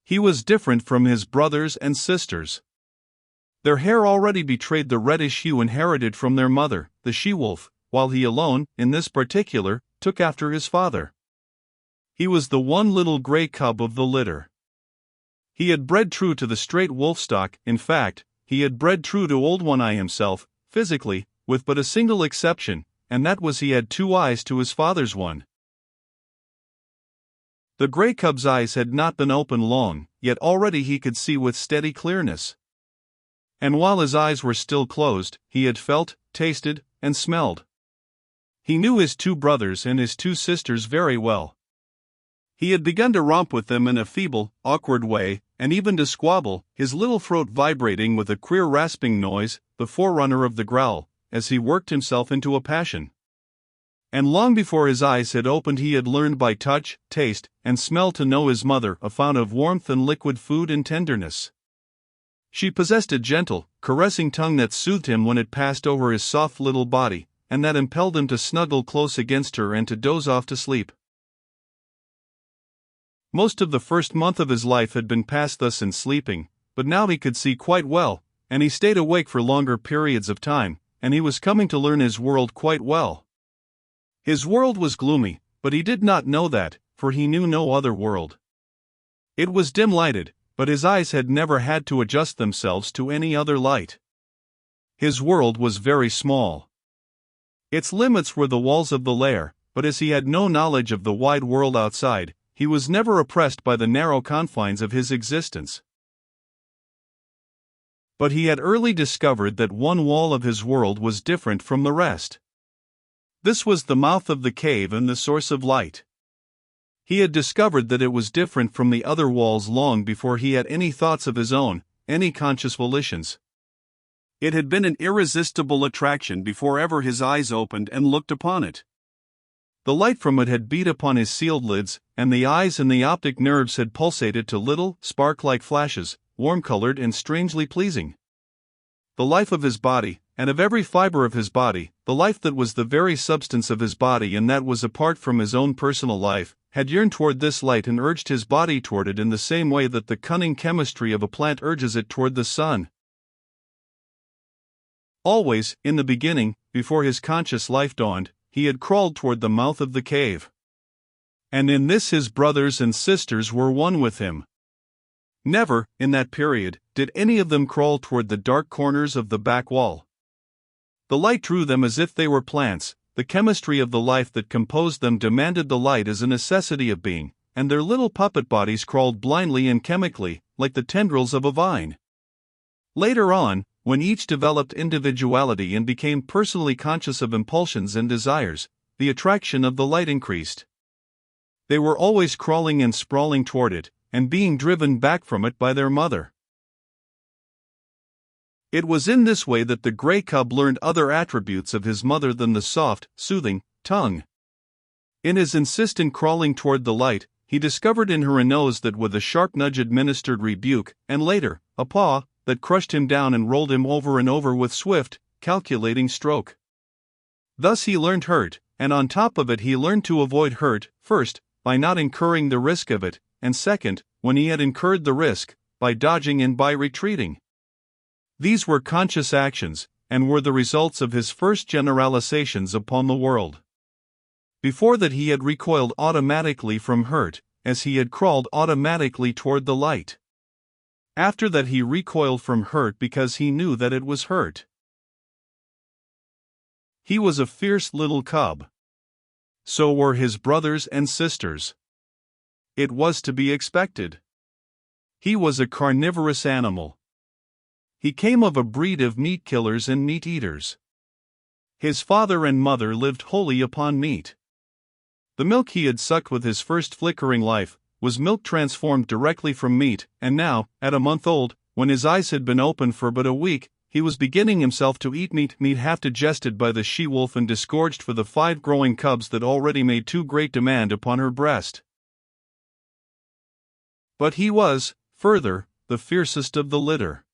He was different from his brothers and sisters. Their hair already betrayed the reddish hue inherited from their mother, the she-wolf, while he alone, in this particular, took after his father. He was the one little gray cub of the litter. He had bred true to the straight wolf stock. In fact, he had bred true to Old One-Eye himself, physically, with but a single exception, and that was he had 2 eyes to his father's one. The gray cub's eyes had not been open long, yet already he could see with steady clearness. And while his eyes were still closed, he had felt, tasted, and smelled. He knew his 2 brothers and his 2 sisters very well. He had begun to romp with them in a feeble, awkward way, and even to squabble, his little throat vibrating with a queer rasping noise, the forerunner of the growl, as he worked himself into a passion. And long before his eyes had opened he had learned by touch, taste, and smell to know his mother a fount of warmth and liquid food and tenderness. She possessed a gentle, caressing tongue that soothed him when it passed over his soft little body, and that impelled him to snuggle close against her and to doze off to sleep. Most of the first month of his life had been passed thus in sleeping, but now he could see quite well, and he stayed awake for longer periods of time, and he was coming to learn his world quite well. His world was gloomy, but he did not know that, for he knew no other world. It was dim-lighted, but his eyes had never had to adjust themselves to any other light. His world was very small. Its limits were the walls of the lair, but as he had no knowledge of the wide world outside, he was never oppressed by the narrow confines of his existence. But he had early discovered that one wall of his world was different from the rest. This was the mouth of the cave and the source of light. He had discovered that it was different from the other walls long before he had any thoughts of his own, any conscious volitions. It had been an irresistible attraction before ever his eyes opened and looked upon it. The light from it had beat upon his sealed lids, and the eyes and the optic nerves had pulsated to little, spark-like flashes, warm-colored and strangely pleasing. The life of his body, and of every fiber of his body, the life that was the very substance of his body and that was apart from his own personal life, had yearned toward this light and urged his body toward it in the same way that the cunning chemistry of a plant urges it toward the sun. Always, in the beginning, before his conscious life dawned, he had crawled toward the mouth of the cave. And in this his brothers and sisters were one with him. Never, in that period, did any of them crawl toward the dark corners of the back wall. The light drew them as if they were plants, the chemistry of the life that composed them demanded the light as a necessity of being, and their little puppet bodies crawled blindly and chemically, like the tendrils of a vine. Later on, when each developed individuality and became personally conscious of impulsions and desires, the attraction of the light increased. They were always crawling and sprawling toward it, and being driven back from it by their mother. It was in this way that the gray cub learned other attributes of his mother than the soft, soothing tongue. In his insistent crawling toward the light, he discovered in her a nose that with a sharp nudge administered rebuke, and later, a paw that crushed him down and rolled him over and over with swift, calculating stroke. Thus he learned hurt, and on top of it he learned to avoid hurt, first, by not incurring the risk of it, and second, when he had incurred the risk, by dodging and by retreating. These were conscious actions, and were the results of his first generalizations upon the world. Before that he had recoiled automatically from hurt, as he had crawled automatically toward the light. After that he recoiled from hurt because he knew that it was hurt. He was a fierce little cub. So were his brothers and sisters. It was to be expected. He was a carnivorous animal. He came of a breed of meat killers and meat eaters. His father and mother lived wholly upon meat. The milk he had sucked with his first flickering life was milk transformed directly from meat, and now, at a month old, when his eyes had been open for but a week, he was beginning himself to eat meat half digested by the she-wolf and disgorged for the 5 growing cubs that already made too great demand upon her breast. But he was, further, the fiercest of the litter.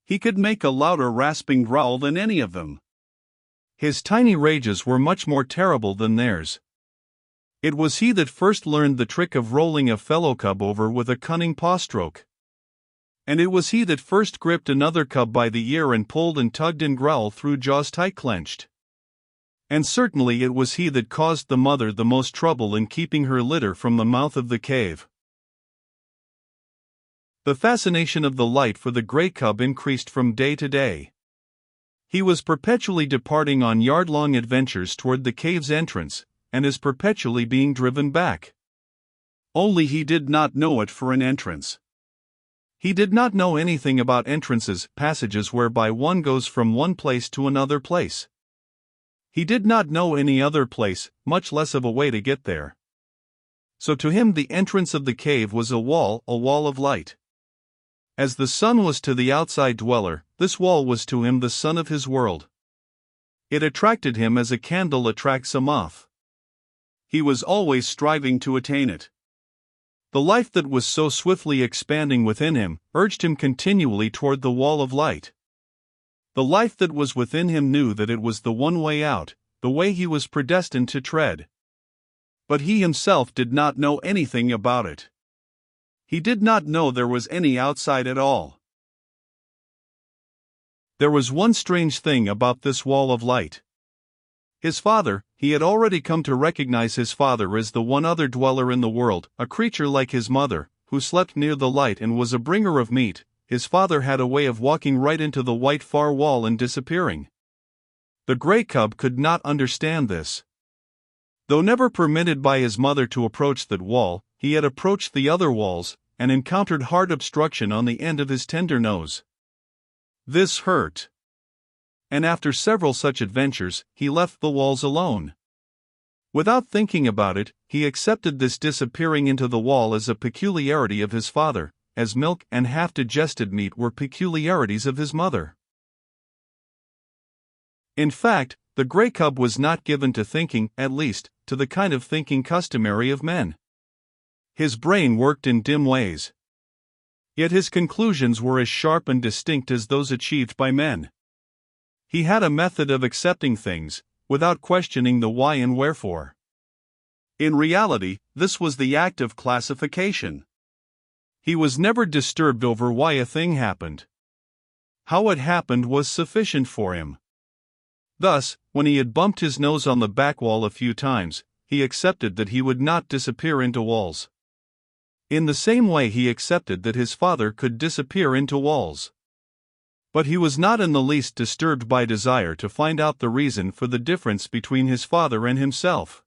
He could make a louder rasping growl than any of them. His tiny rages were much more terrible than theirs. It was he that first learned the trick of rolling a fellow cub over with a cunning paw stroke. And it was he that first gripped another cub by the ear and pulled and tugged and growled through jaws tight clenched. And certainly it was he that caused the mother the most trouble in keeping her litter from the mouth of the cave. The fascination of the light for the gray cub increased from day to day. He was perpetually departing on yard-long adventures toward the cave's entrance, and is perpetually being driven back. Only he did not know it for an entrance. He did not know anything about entrances, passages whereby one goes from one place to another place. He did not know any other place, much less of a way to get there. So to him the entrance of the cave was a wall of light. As the sun was to the outside dweller, this wall was to him the sun of his world. It attracted him as a candle attracts a moth. He was always striving to attain it. The life that was so swiftly expanding within him urged him continually toward the wall of light. The life that was within him knew that it was the one way out, the way he was predestined to tread. But he himself did not know anything about it. He did not know there was any outside at all. There was one strange thing about this wall of light. His father, he had already come to recognize his father as the one other dweller in the world, a creature like his mother, who slept near the light and was a bringer of meat. His father had a way of walking right into the white far wall and disappearing. The gray cub could not understand this. Though never permitted by his mother to approach that wall, he had approached the other walls, and encountered hard obstruction on the end of his tender nose. This hurt. And after several such adventures, he left the walls alone. Without thinking about it, he accepted this disappearing into the wall as a peculiarity of his father, as milk and half-digested meat were peculiarities of his mother. In fact, the gray cub was not given to thinking, at least, to the kind of thinking customary of men. His brain worked in dim ways. Yet his conclusions were as sharp and distinct as those achieved by men. He had a method of accepting things, without questioning the why and wherefore. In reality, this was the act of classification. He was never disturbed over why a thing happened. How it happened was sufficient for him. Thus, when he had bumped his nose on the back wall a few times, he accepted that he would not disappear into walls. In the same way he accepted that his father could disappear into walls. But he was not in the least disturbed by desire to find out the reason for the difference between his father and himself.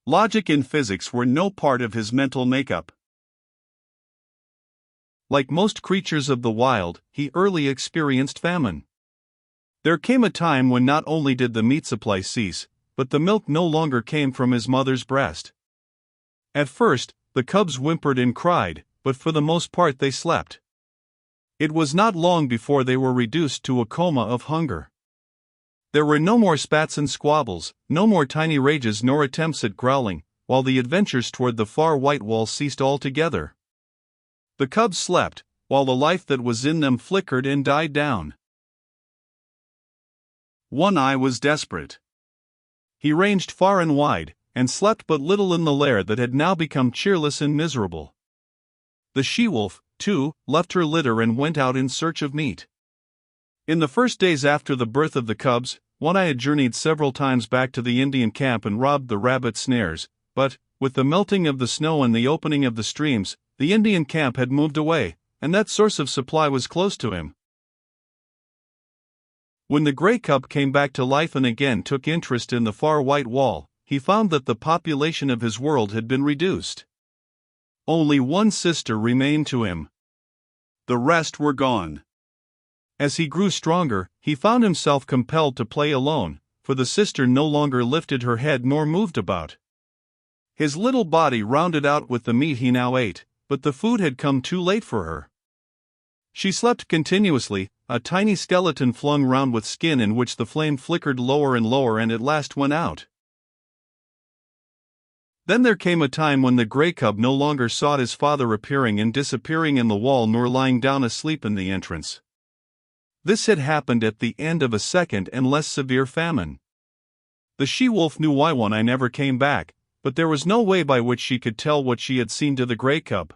Logic and physics were no part of his mental makeup. Like most creatures of the wild, he early experienced famine. There came a time when not only did the meat supply cease, but the milk no longer came from his mother's breast. At first, the cubs whimpered and cried, but for the most part they slept. It was not long before they were reduced to a coma of hunger. There were no more spats and squabbles, no more tiny rages nor attempts at growling, while the adventures toward the far white wall ceased altogether. The cubs slept, while the life that was in them flickered and died down. One Eye was desperate. He ranged far and wide, and slept but little in the lair that had now become cheerless and miserable. The she-wolf, too, left her litter and went out in search of meat. In the first days after the birth of the cubs, One Eye had journeyed several times back to the Indian camp and robbed the rabbit snares, but, with the melting of the snow and the opening of the streams, the Indian camp had moved away, and that source of supply was close to him. When the gray cub came back to life and again took interest in the far white wall, he found that the population of his world had been reduced. Only one sister remained to him. The rest were gone. As he grew stronger, he found himself compelled to play alone, for the sister no longer lifted her head nor moved about. His little body rounded out with the meat he now ate, but the food had come too late for her. She slept continuously, a tiny skeleton flung round with skin in which the flame flickered lower and lower and at last went out. Then there came a time when the gray cub no longer sought his father appearing and disappearing in the wall nor lying down asleep in the entrance. This had happened at the end of a second and less severe famine. The she-wolf knew why One Eye never came back, but there was no way by which she could tell what she had seen to the grey cub.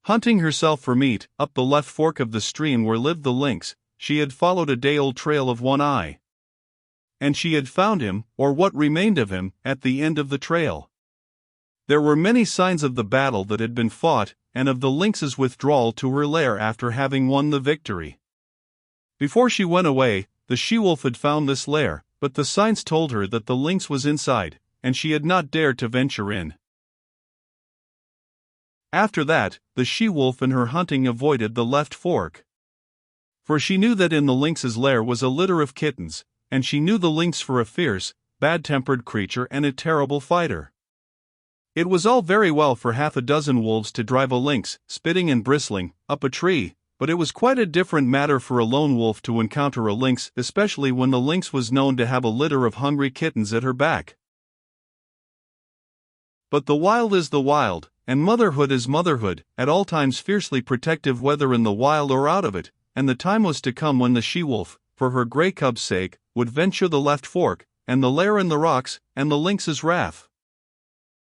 Hunting herself for meat, up the left fork of the stream where lived the lynx, she had followed a day-old trail of One Eye. And she had found him, or what remained of him, at the end of the trail. There were many signs of the battle that had been fought, and of the lynx's withdrawal to her lair after having won the victory. Before she went away, the she-wolf had found this lair, but the signs told her that the lynx was inside, and she had not dared to venture in. After that, the she-wolf in her hunting avoided the left fork. For she knew that in the lynx's lair was a litter of kittens, and she knew the lynx for a fierce, bad-tempered creature and a terrible fighter. It was all very well for half a dozen wolves to drive a lynx, spitting and bristling, up a tree, but it was quite a different matter for a lone wolf to encounter a lynx, especially when the lynx was known to have a litter of hungry kittens at her back. But the wild is the wild, and motherhood is motherhood, at all times fiercely protective whether in the wild or out of it, and the time was to come when the she-wolf, for her grey cub's sake, would venture the left fork, and the lair in the rocks, and the lynx's wrath.